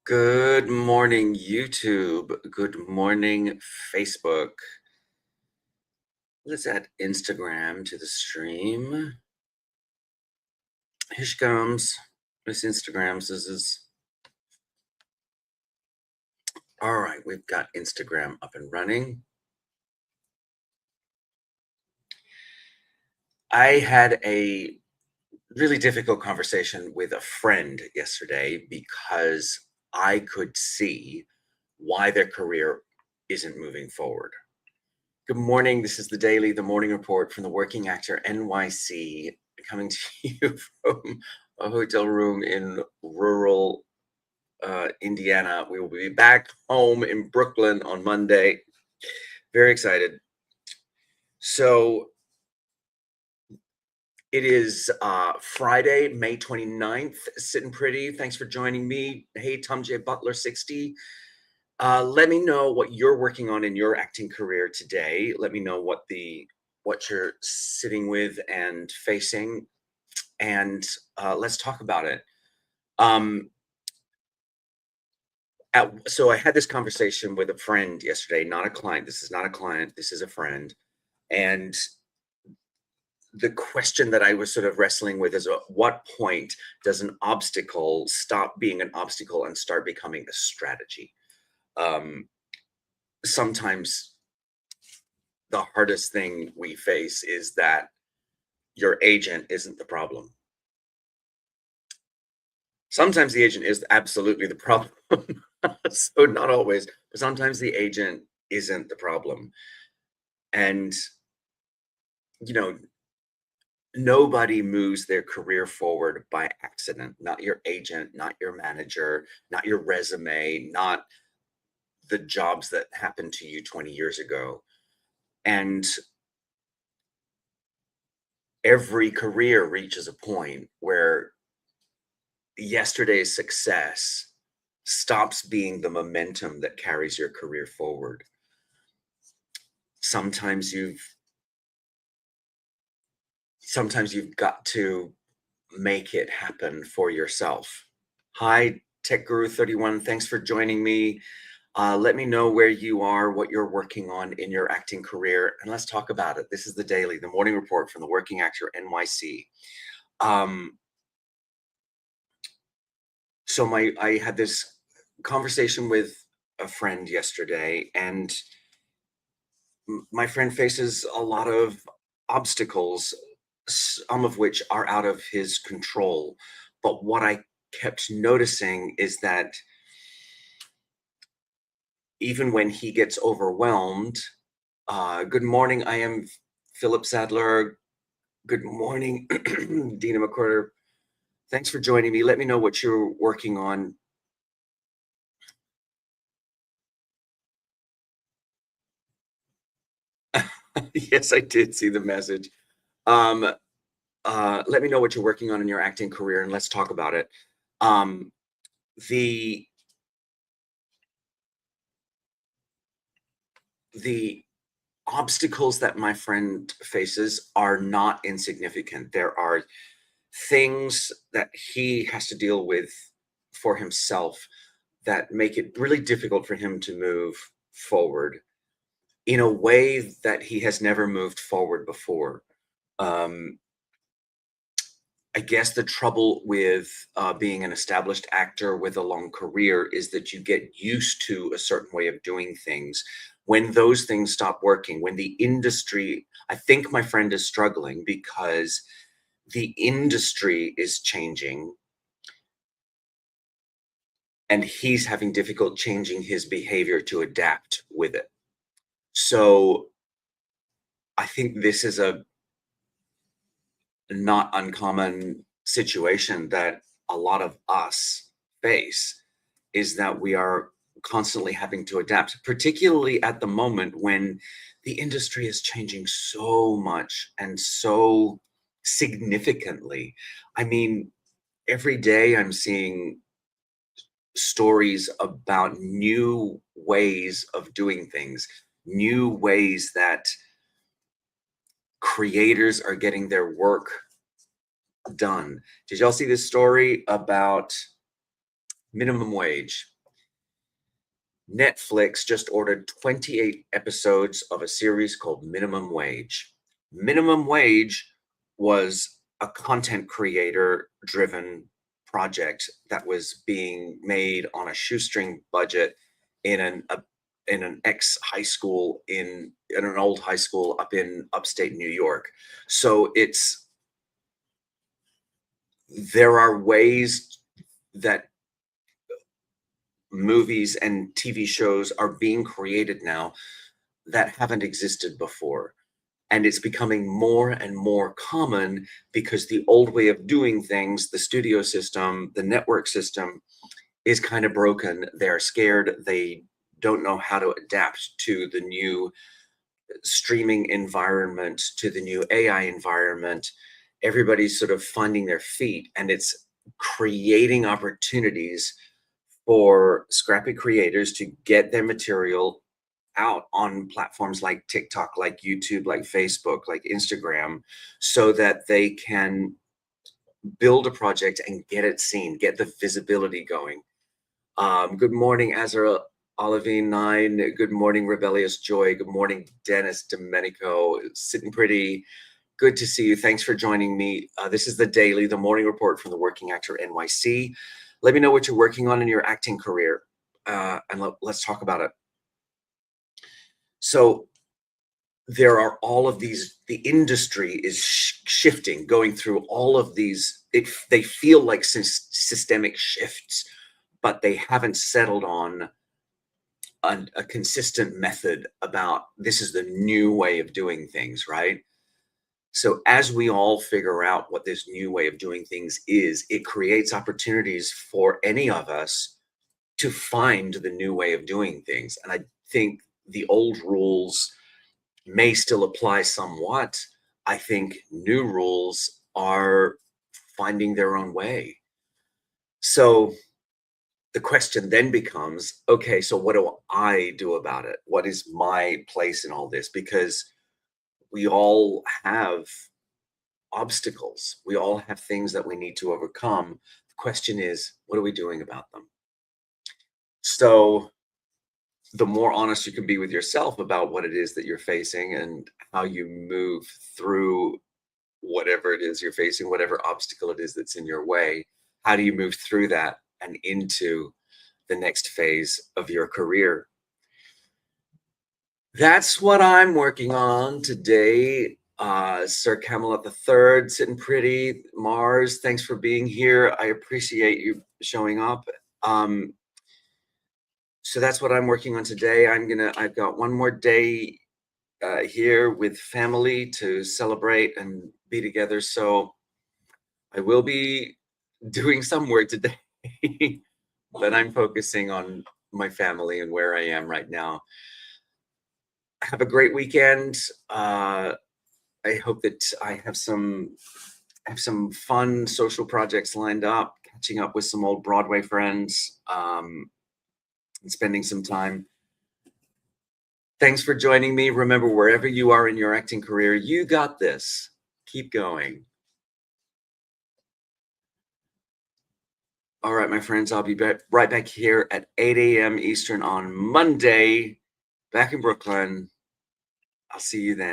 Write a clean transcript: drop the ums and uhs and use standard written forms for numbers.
Good morning, YouTube. Good morning, Facebook. Let's add Instagram to the stream. Here she comes. Miss Instagrams. This is all right. We've got Instagram up and running. I had a really difficult conversation with a friend yesterday because I could see why their career isn't moving forward. Good morning. This is the Daily, the morning report from the Working Actor NYC, coming to you from a hotel room in rural Indiana. We will be back home in Brooklyn on Monday. Very excited. So it is Friday, May 29th. Sitting pretty. Thanks for joining me. Hey, Tom J. Butler 60. Let me know what you're working on in your acting career today. Let me know what you're sitting with and facing, and let's talk about it. So I had this conversation with a friend yesterday, not a client. This is not a client. This is a friend, and the question that I was sort of wrestling with is, at what point does an obstacle stop being an obstacle and start becoming a strategy? Sometimes the hardest thing we face is that your agent isn't the problem. Sometimes the agent is absolutely the problem. So not always, but sometimes the agent isn't the problem. And, you know, nobody moves their career forward by accident. Not your agent, not your manager, not your resume, not the jobs that happened to you 20 years ago. And every career reaches a point where yesterday's success stops being the momentum that carries your career forward. Sometimes you've got to make it happen for yourself. Hi, Tech Guru 31. Thanks for joining me. Let me know where you are, what you're working on in your acting career, and let's talk about it. This is the Daily, the morning report from the Working Actor NYC. So I had this conversation with a friend yesterday, and my friend faces a lot of obstacles, some of which are out of his control. But what I kept noticing is that even when he gets overwhelmed, good morning, I am Philip Sadler. Good morning, Dina McCorder. Thanks for joining me. Let me know what you're working on. Yes, I did see the message. Let me know what you're working on in your acting career, and let's talk about it. Um, the the obstacles that my friend faces are not insignificant. There are things that he has to deal with for himself that make it really difficult for him to move forward in a way that he has never moved forward before. Um, I guess the trouble with being an established actor with a long career is that you get used to a certain way of doing things. When those things stop working, when the industry, I think my friend is struggling because the industry is changing and he's having difficult changing his behavior to adapt with it. So I think this is a not uncommon situation that a lot of us face, is that we are constantly having to adapt, particularly at the moment when the industry is changing so much and so significantly. I mean, every day I'm seeing stories about new ways of doing things, new ways that creators are getting their work done. Did y'all see this story about minimum wage? Netflix just ordered 28 episodes of a series called Minimum Wage. Minimum Wage was a content creator driven project that was being made on a shoestring budget in an ex high school in an old high school up in upstate New York. So there are ways that movies and TV shows are being created now that haven't existed before. And it's becoming more and more common because the old way of doing things, the studio system, the network system, is kind of broken. They're scared. They don't know how to adapt to the new streaming environment, to the new AI environment. Everybody's sort of finding their feet, and it's creating opportunities for scrappy creators to get their material out on platforms like TikTok, like YouTube, like Facebook, like Instagram, so that they can build a project and get it seen, get the visibility going. Good morning, Azra Olivine 9. Good morning, Rebellious Joy. Good morning, Dennis Domenico. Sitting pretty. Good to see you. Thanks for joining me. This is the daily, the morning report from the Working Actor NYC. Let me know what you're working on in your acting career, and let's talk about it. So there are all of these, the industry is shifting, going through all of these, they feel like systemic shifts, but they haven't settled on a consistent method about this is the new way of doing things, right? So as we all figure out what this new way of doing things is, it creates opportunities for any of us to find the new way of doing things. And I think the old rules may still apply somewhat. I think new rules are finding their own way. So the question then becomes, okay, so what do I do about it? What is my place in all this? Because we all have obstacles. We all have things that we need to overcome. The question is, what are we doing about them? So the more honest you can be with yourself about what it is that you're facing and how you move through whatever it is you're facing, whatever obstacle it is that's in your way, how do you move through that and into the next phase of your career? That's what I'm working on today. Sir Camelot the Third, sitting pretty. Mars, thanks for being here. I appreciate you showing up. So that's what I'm working on today. I've got one more day here with family to celebrate and be together. So I will be doing some work today, but I'm focusing on my family and where I am right now. Have a great weekend. I hope that I have some fun social projects lined up, catching up with some old Broadway friends, and spending some time. Thanks for joining me. Remember, wherever you are in your acting career, you got this. Keep going. All right, my friends, I'll be right back here at 8 a.m. Eastern on Monday, back in Brooklyn. I'll see you then.